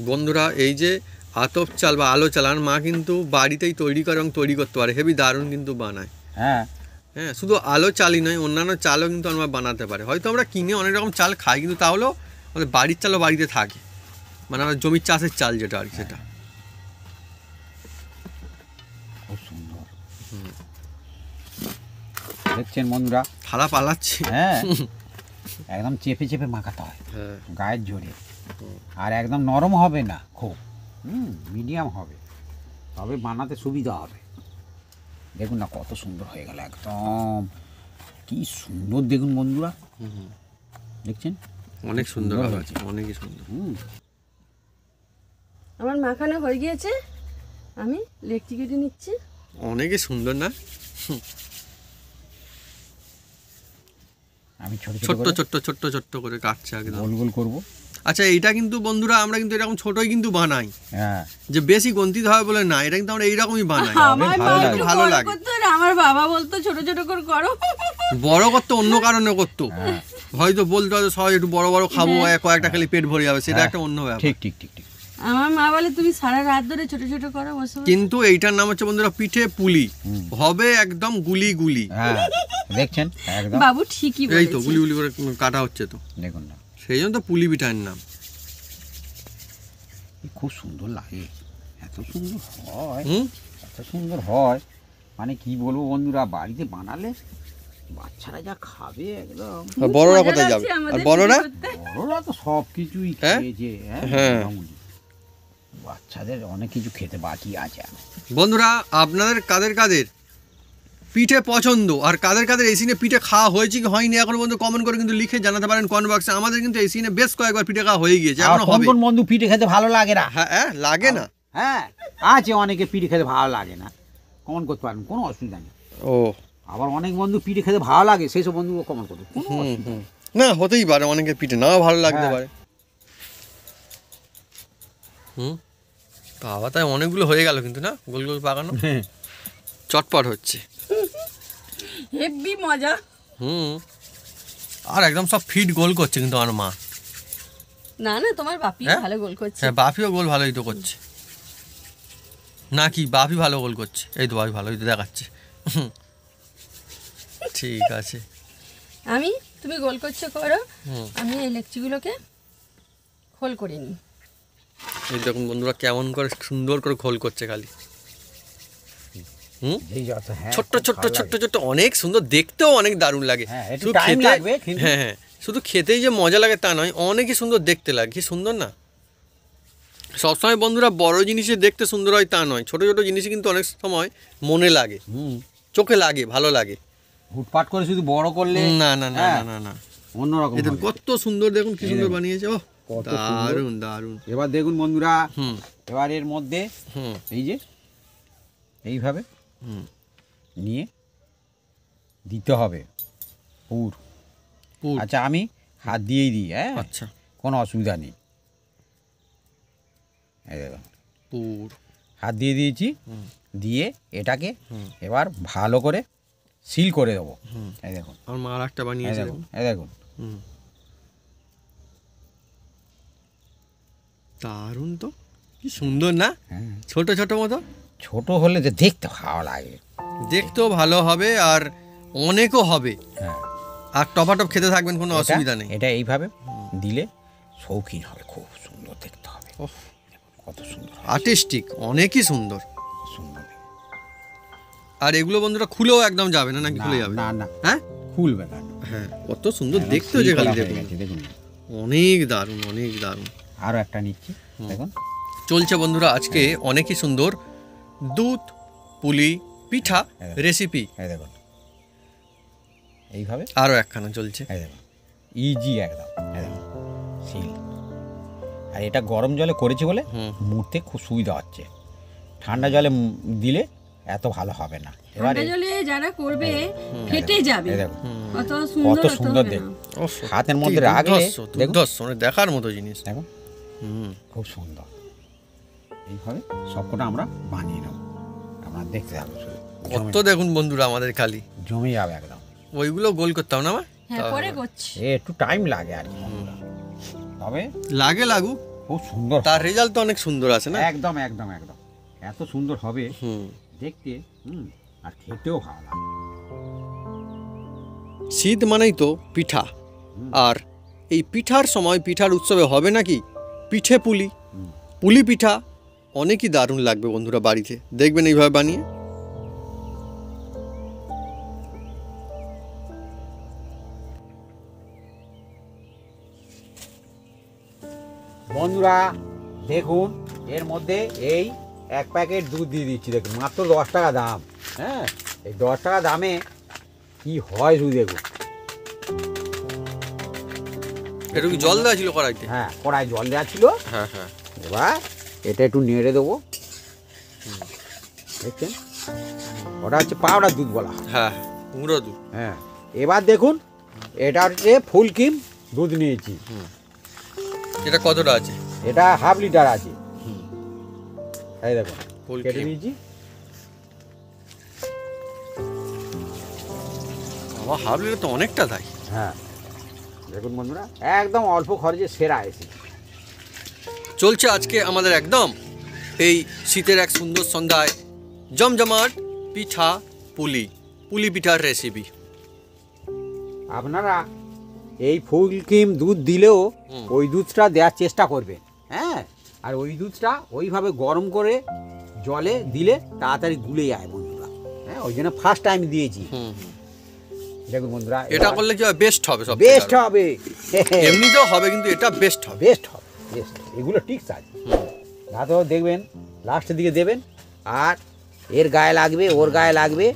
বন্ধুরা এই যে আতপ চাল বা আলো চাল আর মা কিন্তু বাড়িতেই তৈরি করে এবং তৈরি করতে পারে, হেবি দারুণ কিন্তু বানায়। হ্যাঁ, হ্যাঁ, শুধু আলো চালই নয়, অন্যান্য চালও কিন্তু আমরা বানাতে পারে। হয়তো আমরা কিনে অনেক রকম চাল খাই, কিন্তু তাহলেও আমাদের বাড়ির চালও বাড়িতে থাকে, মানে আমার জমির চাষের চাল যেটা আর কি, সেটা। খুব সুন্দর। দেখছেন বন্ধুরা, থালা পালাচ্ছি। হ্যাঁ, একদম চেপে চেপে মাখাতে হয় হ্যাঁ, গায়ের জোরে, আর একদম নরম হবে না খুব, মিডিয়াম হবে, তবে বানাতে সুবিধা হবে। দেখুন না কত সুন্দর হয়ে গেল, একদম কি সুন্দর দেখুন বন্ধুরা, দেখছেন? অনেক সুন্দর সুন্দর হয়েছে, অনেকই সুন্দর। আমার মাখানো হয়ে গিয়েছে, আমি লেকটি কেটে নিচ্ছি। অনেকই সুন্দর না? আমি ছোট ছোট্ট ছোট ছোট্ট ছোট্ট ছোট্ট করে কাটছে একদম। গোল গোল করবো। আচ্ছা, এইটা কিন্তু বন্ধুরা আমরা কিন্তু এরকম ছোটই কিন্তু বানাই, হ্যাঁ, যে বেশি গন্তিত হবে বলে না, এটা কিন্তু আমরা এইরকমই বানাই। আমার ভালো মা লাগে। একটু ভালো বড় লাগে। করতো, আর আমার বাবা বলতো ছোট ছোট করে করো। বড় করতো অন্য কারণে করতো, হয়তো বলতো হয়তো সবাই একটু বড় বড় খাবো, কয়েকটা খেলে পেট ভরে যাবে, সেটা একটা অন্য ব্যাপার। ঠিক ঠিক ঠিক ঠিক। আমার মা বলে তুমি সারা রাত ধরে ছোট ছোট করো, বসে বসে। কিন্তু এইটার নাম হচ্ছে বন্ধুরা পিঠে পুলি, হবে একদম গুলি গুলি। হ্যাঁ, দেখছেন একদম, বাবু ঠিকই এই তো বলেছে। গুলি গুলি করে কাটা হচ্ছে তো, দেখুন না সেই জন্য তো পুলি পিঠার নাম। খুব সুন্দর লাগে, এত সুন্দর হয়, হুম, এত সুন্দর হয়, মানে কি বলবো বন্ধুরা, বাড়িতে বানালে বাচ্চারা যা খাবে একদম। আর বড়রা মজা কোথায় লাগছে যাবে? আর আমাদের বড়রা? ভিডিও করতে। বড়রা তো সব কিছুই হ্যাঁ? খেয়েছে, হ্যাঁ। মোটামুটি। বাচ্চাদের অনেক কিছু খেতে বাকি আছে। বন্ধুরা, আপনাদের কাদের কাদের পিঠে পছন্দ আর কাদের কাদের এই সিনে পিঠে খাওয়া হয়েছে কি হয়নি এখন পর্যন্ত কমেন্ট করে কিন্তু লিখে জানাতে পারেন কমেন্ট বক্সে। আমাদের কিন্তু এই সিনে বেশ কয়েকবার পিঠে খাওয়া হয়ে গিয়েছে, আর এখনো কোন হবে। কোন বন্ধু পিঠে খেতে ভালো লাগে না? হ্যাঁ, লাগে না? হ্যাঁ, আছে অনেকে পিঠে খেতে ভালো লাগে না, কমেন্ট করতে পারেন, কোনো অসুবিধা নেই। ও আবার অনেক বন্ধু পিঠে খেতে ভালো লাগে, সেই সব বন্ধুও কমেন্ট করবে, কোনো অসুবিধা নেই। না, হতেই পারে, অনেকের পিঠে নাও ভালো লাগতে হ্যাঁ। পারে। বাবা, তাই অনেকগুলো হয়ে গেল কিন্তু, না গোল গোল পাকানো, চটপট হচ্ছে। হেভি মজা। আর একদম সব ফিট গোল করছে কিন্তু আমার মা। না না, তোমার বাপি হ্যাঁ? ভালো গোল করছে। হ্যাঁ, বাপিও গোল ভালোই তো করছে নাকি? বাপি ভালো গোল করছে, এই তো বাপি ভালোই তো দেখাচ্ছে। ঠিক আছে, তুমি গোল করছো করো, হুম। আমি এই লেকচিগুলোকে খোল করে নিই। এই দেখুন বন্ধুরা কেমন করে সুন্দর করে খোল করছে খালি। এই যত, হ্যাঁ, ছোট্ট খুব ছোট্ট ভালো ছোট্ট লাগে। ছোট্ট অনেক সুন্দর, দেখতেও অনেক দারুণ লাগে। হ্যাঁ, একটু শুধু time খেতে, লাগবে কিন্তু। হ্যাঁ হ্যাঁ, শুধু খেতেই যে মজা লাগে তা নয়, অনেকই সুন্দর দেখতে লাগে। কি সুন্দর না? সবসময় বন্ধুরা বড় জিনিসে দেখতে সুন্দর হয় তা নয়, ছোট ছোট জিনিসই কিন্তু অনেক সময় মনে লাগে, চোখে লাগে, ভালো লাগে। হুটপাট করে শুধু বড় করলে না না না হ্যাঁ, না না, অন্যরকম এই দেখুন হবে। কত সুন্দর, দেখুন কি এই সুন্দর দেখুন, বানিয়েছে। ও কত সুন্দর। দারুণ দারুণ। এবার দেখুন বন্ধুরা, হুম এবার এর মধ্যে হুম এই যে এইভাবে হুম নিয়ে দিতে হবে পুর। পুর। আচ্ছা, আমি হাত দিয়েই দিই, হ্যাঁ, আচ্ছা, কোনো অসুবিধা নেই। এই দেখুন, পুর। হাত দিয়ে দিয়েছি, হুম দিয়ে এটাকে হুম এবার ভালো করে সিল করে দেবো। হুম। এই দেখুন, আমার মা আর একটা এই বানিয়েছে দেখুন, দেখুন। এই দেখুন। হুম, দারুণ তো, কি সুন্দর না? হ্যাঁ, ছোট ছোট মতো, ছোট হলে যে দেখতে ভালো লাগে। দেখতেও ভালো হবে আর অনেকও হবে, হ্যাঁ, আর টপাটপ খেতে থাকবেন, কোনো এটা- অসুবিধা নেই। এটা এইভাবে দিলে শৌখিন হবে, খুব সুন্দর দেখতে হবে। ওহ, কত সুন্দর আর্টিস্টিক, অনেকই সুন্দর। সুন্দর। আর এগুলো বন্ধুরা খুলেও একদম যাবে না, নাকি না, খুলে যাবে? না না, হ্যাঁ খুলবে না। হ্যাঁ, কত সুন্দর একদম দেখতেও যে seal খালি করা হয়ে দেখুন, গেছে, দেখুন। অনেক দারুণ, অনেক দারুণ। আরও একটা নিচ্ছি, দেখুন। চলছে বন্ধুরা আজকে অনেকই সুন্দর দুধ পুলি পিঠা হ্যাঁ। রেসিপি, এই দেখুন, এইভাবে, আরও একখানা চলছে। এই দেখুন, ইজি একদম, এই দেখুন, সিল। আর এটা গরম জলে করেছি বলে হুম। মুড়তে খুব সুবিধা হচ্ছে। ঠান্ডা জলে দিলে এত ভালো হবে না। ঠান্ডা জলে যারা করবে ফেটে যাবে। এই দেখুন, কত সুন্দর, কত সুন্দর হবে দেখ। না। ওফ, হাতের কি মধ্যে রাখলে দুর্ধর্ষ, দেখুন, দুর্ধর্ষ, মানে দেখার মতো জিনিস। দেখুন, হুম, খুব সুন্দর। এইভাবে সবকটা আমরা বানিয়ে নেব, আমরা দেখতে যাবো, কত দেখুন বন্ধুরা আমাদের খালি জমে যাবে একদম। ওইগুলো গোল করতাম না, মা? হ্যাঁ, পরে করছি। একটু টাইম লাগে আর কি বন্ধুরা। তবে লাগে লাগুক, খুব সুন্দর, তার রেজাল্ট তো অনেক সুন্দর আছে না? একদম একদম একদম, এত সুন্দর হবে হুম, দেখতে, আর খেতেও ভালো লাগে। শীত মানেই তো পিঠা, আর এই পিঠার সময় পিঠার উৎসবে হবে নাকি পিঠে পুলি, পুলি পিঠা অনেকই দারুণ লাগবে বন্ধুরা, বাড়িতে দেখবেন এইভাবে বানিয়ে। বন্ধুরা দেখুন, এর মধ্যে এই এক প্যাকেট দুধ দিয়ে দিচ্ছি, দেখুন, মাত্র 10 টাকা দাম। হ্যাঁ, এই 10 টাকা দামে কি হয় শুধু দেখুন। একটু কি জল দেওয়া ছিল কড়াইতে? হ্যাঁ, কড়াই জল দেওয়া ছিল। হ্যাঁ হ্যাঁ, এবার এটা একটু নেড়ে দেবো, দেখছেন, ওটা হচ্ছে পাউডার দুধ বলা হয়। হ্যাঁ গুঁড়ো দুধ। হ্যাঁ, এবার দেখুন, এটা হচ্ছে ফুল ক্রিম দুধ নিয়েছি, এটা কতটা আছে? এটা 1/2 লিটার আছে। এই দেখুন, ফুল কেটে ক্রিম। দিয়েছি। আমার হাফ লিটার তো অনেকটা তাই। হ্যাঁ, দেখুন বন্ধুরা, একদম অল্প খরচে সেরা এসে চলছে আজকে আমাদের একদম এই শীতের এক সুন্দর সন্ধ্যায় জমজমাট পিঠা পুলি, পুলি পিঠার রেসিপি। আপনারা এই ফুল ক্রিম দুধ দিলেও হুম। ওই দুধটা দেওয়ার চেষ্টা করবেন। হ্যাঁ, আর ওই দুধটা ওইভাবে গরম করে জলে দিলে তাড়াতাড়ি গুলে যায় বন্ধুরা। হ্যাঁ, ওই জন্য ফার্স্ট টাইম দিয়েছি। হুম হুম। দেখুন বন্ধুরা, এটা করলে কি বেস্ট হবে, সব বেস্ট হবে, এমনিতেও হবে কিন্তু এটা বেস্ট হবে। বেস্ট হবে, বেস্ট। এগুলো ঠিক আছে, দাদাও দেখবেন লাস্টের দিকে দেবেন, আর এর গায়ে লাগবে, ওর গায়ে লাগবে,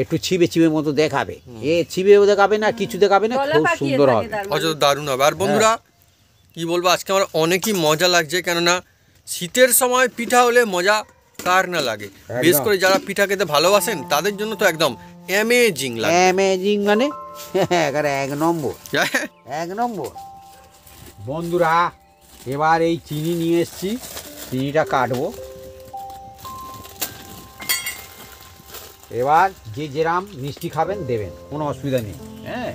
একটু ছিবে ছিবে মতো দেখাবে, এ ছিবেও দেখাবে না, কিছু দেখাবে না, গলা খুব পাকিয়ে সুন্দর থাকে হবে। তার মানে। অযথা দারুণ হবে। আর বন্ধুরা কি বলবো, আজকে আমার অনেকই মজা লাগছে, কেননা শীতের সময় পিঠা হলে মজা কার না লাগে। বিশেষ করে যারা পিঠা খেতে ভালোবাসেন তাদের জন্য তো একদম অ্যামেজিং লাগে। অ্যামেজিং মানে একেবারে এক নম্বর, এক নম্বর। বন্ধুরা এবার এই চিনি নিয়ে এসছি, চিনিটা কাটবো। এবার যে যেরাম মিষ্টি খাবেন দেবেন, কোনো অসুবিধা নেই। হ্যাঁ,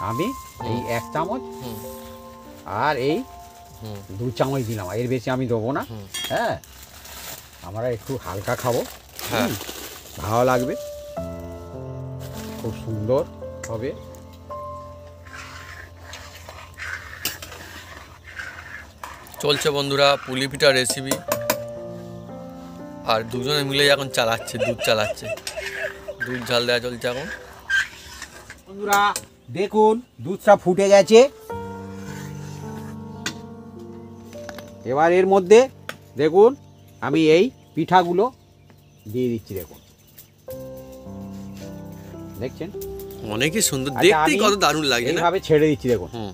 আমি এই 1 চামচ আর এই 2 চামচ দিলাম, এর বেশি আমি দেবো না। হ্যাঁ, আমরা একটু হালকা খাবো, হ্যাঁ ভালো লাগবে, খুব সুন্দর হবে। চলছে বন্ধুরা পুলি পিঠা রেসিপি, আর দুজনে মিলে এখন চালাচ্ছে, দুধ চালাচ্ছে, দুধ ঝাল দেওয়া চলছে এখন। বন্ধুরা দেখুন দুধটা ফুটে গেছে, এবার এর মধ্যে দেখুন আমি এই পিঠাগুলো দিয়ে দিচ্ছি। দেখুন, দেখছেন অনেকই সুন্দর, আচ্ছা, দেখতেই আমি কত দারুণ লাগে না। এইভাবে ছেড়ে দিচ্ছি। দেখুন, হুম,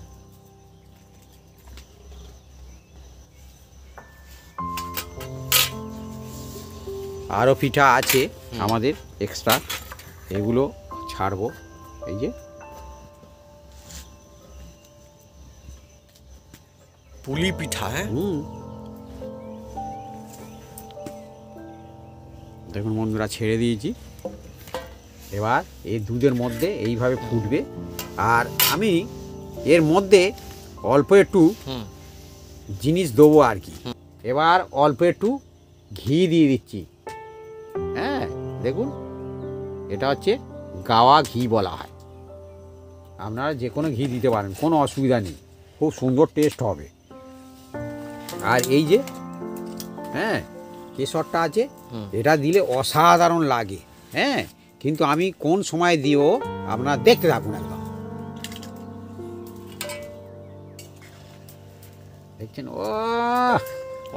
আরও পিঠা আছে আমাদের এক্সট্রা, এগুলো ছাড়বো। এই যে পুলি পিঠা, হ্যাঁ দেখুন বন্ধুরা ছেড়ে দিয়েছি। এবার এই দুধের মধ্যে এইভাবে ফুটবে, আর আমি এর মধ্যে অল্প একটু হুম জিনিস দেবো আর কি। এবার অল্প একটু ঘি দিয়ে দিচ্ছি। হ্যাঁ দেখুন, এটা হচ্ছে গাওয়া ঘি বলা হয়, আপনারা যে কোনো ঘি দিতে পারেন, কোনো অসুবিধা নেই, খুব সুন্দর টেস্ট হবে। আর এই যে হ্যাঁ কেশরটা আছে, এটা দিলে অসাধারণ লাগে। হ্যাঁ, কিন্তু আমি কোন সময় দিও আপনারা দেখতে থাকুন একদম। দেখছেন, ও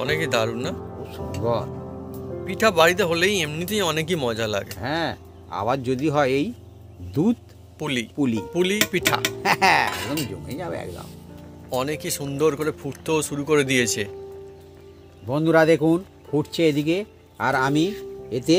অনেকই দারুণ না খুব সুন্দর। পিঠা বাড়িতে হলেই এমনিতেই অনেকই মজা লাগে। হ্যাঁ, আবার যদি হয় এই দুধ পুলি পুলি, পুলি পিঠা একদম জমে যাবে একদম। অনেকই সুন্দর করে ফুটতেও শুরু করে দিয়েছে। বন্ধুরা দেখুন ফুটছে এদিকে, আর আমি এতে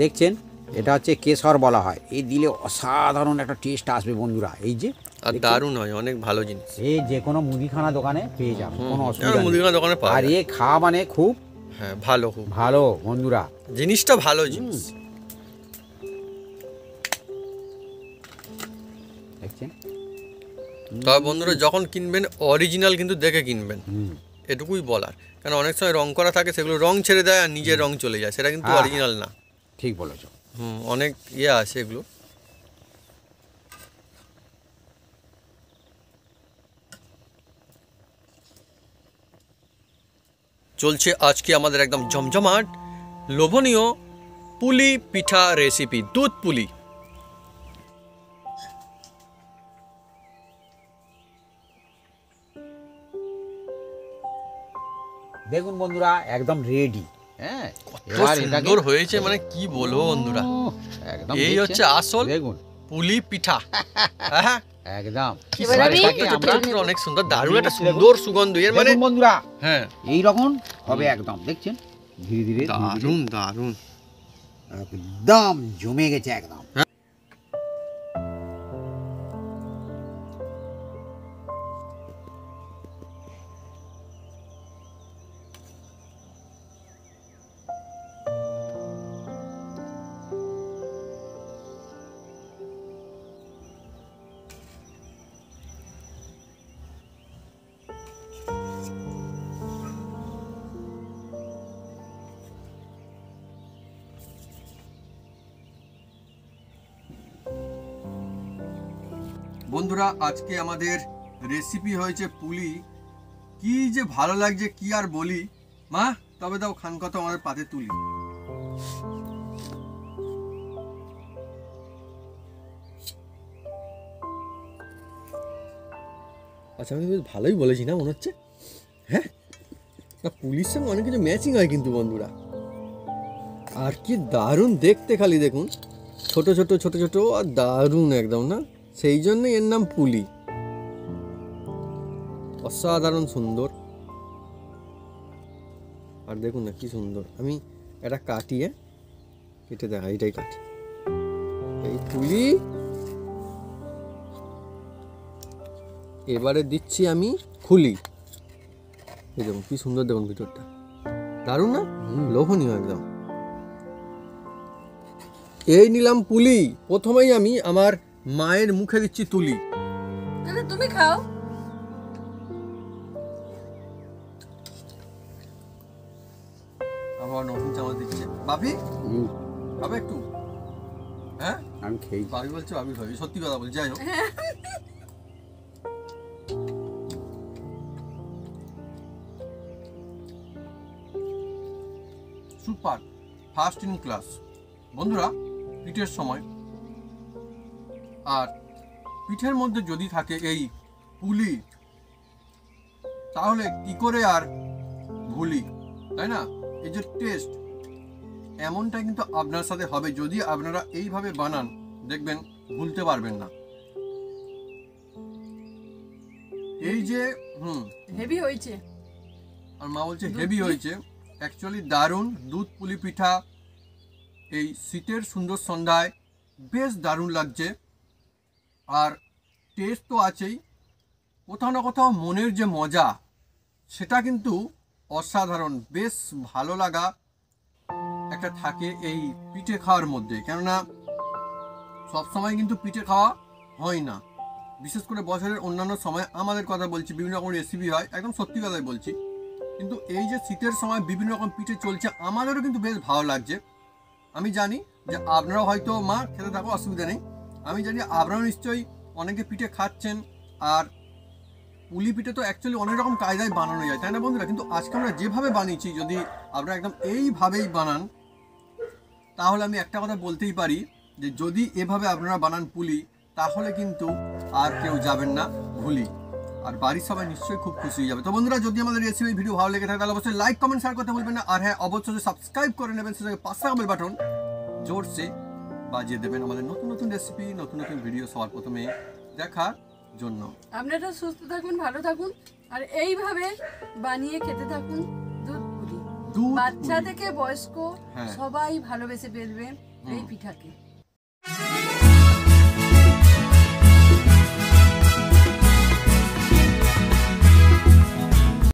দেখছেন এটা হচ্ছে কেশর বলা হয়, এই দিলে অসাধারণ একটা টেস্ট আসবে বন্ধুরা। এই যে আর দারুণ হয়, অনেক ভালো জিনিস। এই যে কোনো মুদিখানা দোকানে পেয়ে যাবেন, কোনো অসুবিধা নেই। মুদিখানা দোকানে পাওয়া আর যায়। এ খাওয়া মানে খুব হ্যাঁ ভালো, খুব ভালো বন্ধুরা। জিনিসটা ভালো জিনিস। দেখছেন, তবে বন্ধুরা যখন কিনবেন অরিজিনাল কিন্তু দেখে কিনবেন, হুম, এটুকুই বলার। কারণ অনেক সময় রং করা থাকে, সেগুলো রং ছেড়ে দেয় আর নিজের রং চলে যায়, সেটা কিন্তু হ্যাঁ, অরিজিনাল না। ঠিক বলেছ। অনেক ইয়ে আছে এগুলো। চলছে আজকে আমাদের একদম জমজমাট লোভনীয় পুলি পিঠা রেসিপি, দুধ পুলি। দেখুন বন্ধুরা একদম রেডি। হ্যাঁ, কত সুন্দর হয়েছে, মানে কি বলবো বন্ধুরা, একদম এই দেখছেন? হচ্ছে আসল দেখুন পুলি পিঠা। হ্যাঁ, একদম এবার আমি অনেক সুন্দর, দারুণ একটা সুন্দর সুগন্ধ এর, মানে দেখুন বন্ধুরা হ্যাঁ এই রকম হবে একদম। দেখছেন ধীরে ধীরে দারুণ দারুণ। একদম জমে গেছে একদম। বন্ধুরা আজকে আমাদের রেসিপি হয়েছে পুলি, কি যে ভালো লাগছে কি আর বলি। মা তবে দাও খান কথা আমাদের পাতে তুলি। আচ্ছা আমি বেশ ভালোই বলেছি না মনে হচ্ছে? হ্যাঁ না, পুলিশ সঙ্গে অনেক কিছু ম্যাচিং হয় কিন্তু বন্ধুরা। আর কি দারুণ দেখতে, খালি দেখুন, ছোট ছোট ছোট ছোট আর দারুণ একদম না, সেই জন্যই এর নাম পুলি। অসাধারণ সুন্দর। আর দেখুন না কি সুন্দর, আমি এটা কাটিয়ে কেটে দেখা, এটাই কাটি, এই পুলি। এবারে দিচ্ছি আমি খুলি, এই দেখুন কি সুন্দর, দেখুন ভিতরটা দারুণ না, লোভনীয় একদম। এই নিলাম পুলি, প্রথমেই আমি আমার মায়ের মুখে দিচ্ছি তুলি। তাহলে তুমি খাও। আবার নতুন চামচ দিচ্ছে বাপি, খাবে একটু? হ্যাঁ আমি খেয়ে বাপি বলছে, বাপি খাবি, সত্যি কথা বলছি। যাই হোক, সুপার, ফার্স্ট ইন ক্লাস বন্ধুরা। পিঠের সময় আর পিঠের মধ্যে যদি থাকে এই পুলি, তাহলে কি করে আর ভুলি, তাই না? এই যে টেস্ট, এমনটা কিন্তু আপনার সাথে হবে যদি আপনারা এইভাবে বানান, দেখবেন ভুলতে পারবেন না। এই যে হেভি হয়েছে, আর মা বলছে হেভি হয়েছে, অ্যাকচুয়ালি দারুণ দুধ পুলি পিঠা। এই শীতের সুন্দর সন্ধ্যায় বেশ দারুণ লাগছে। আর টেস্ট তো আছেই, কোথাও না কোথাও মনের যে মজা, সেটা কিন্তু অসাধারণ, বেশ ভালো লাগা একটা থাকে এই পিঠে খাওয়ার মধ্যে। কেননা সবসময় কিন্তু পিঠে খাওয়া হয় না, বিশেষ করে বছরের অন্যান্য সময়, আমাদের কথা বলছি, বিভিন্ন রকম রেসিপি হয়, একদম সত্যি কথাই বলছি। কিন্তু এই যে শীতের সময় বিভিন্ন রকম পিঠে চলছে, আমাদেরও কিন্তু বেশ ভালো লাগছে। আমি জানি যে আপনারাও হয়তো, মা খেতে থাকো, অসুবিধা নেই, আমি জানি আপনারাও নিশ্চয়ই অনেকে পিঠে খাচ্ছেন। আর পুলি পিঠে তো অ্যাকচুয়ালি অনেক রকম কায়দায় বানানো যায়, তাই না বন্ধুরা? কিন্তু আজকে আমরা যেভাবে বানিয়েছি, যদি আপনারা একদম এইভাবেই বানান, তাহলে আমি একটা কথা বলতেই পারি যে যদি এভাবে আপনারা বানান পুলি, তাহলে কিন্তু আর কেউ যাবেন না ভুলি, আর বাড়ির সবাই নিশ্চয়ই খুব খুশি হয়ে যাবে। তো বন্ধুরা, যদি আমাদের রেসিপি ভিডিও ভালো লেগে থাকে তাহলে অবশ্যই লাইক কমেন্ট শেয়ার করতে ভুলবেন না। আর হ্যাঁ, অবশ্যই সাবস্ক্রাইব করে নেবেন, সেটাকে পাশে বেল বাটন জোরসে বাজিয়ে দেবেন, আমাদের নতুন নতুন রেসিপি, নতুন নতুন ভিডিও সবার প্রথমে দেখার জন্য। আপনারা সুস্থ থাকুন, ভালো থাকুন, আর এইভাবে বানিয়ে খেতে থাকুন দুধ পুলি। বাচ্চা থেকে বয়স্ক সবাই ভালোবেসে ফেলবে এই পিঠাকে।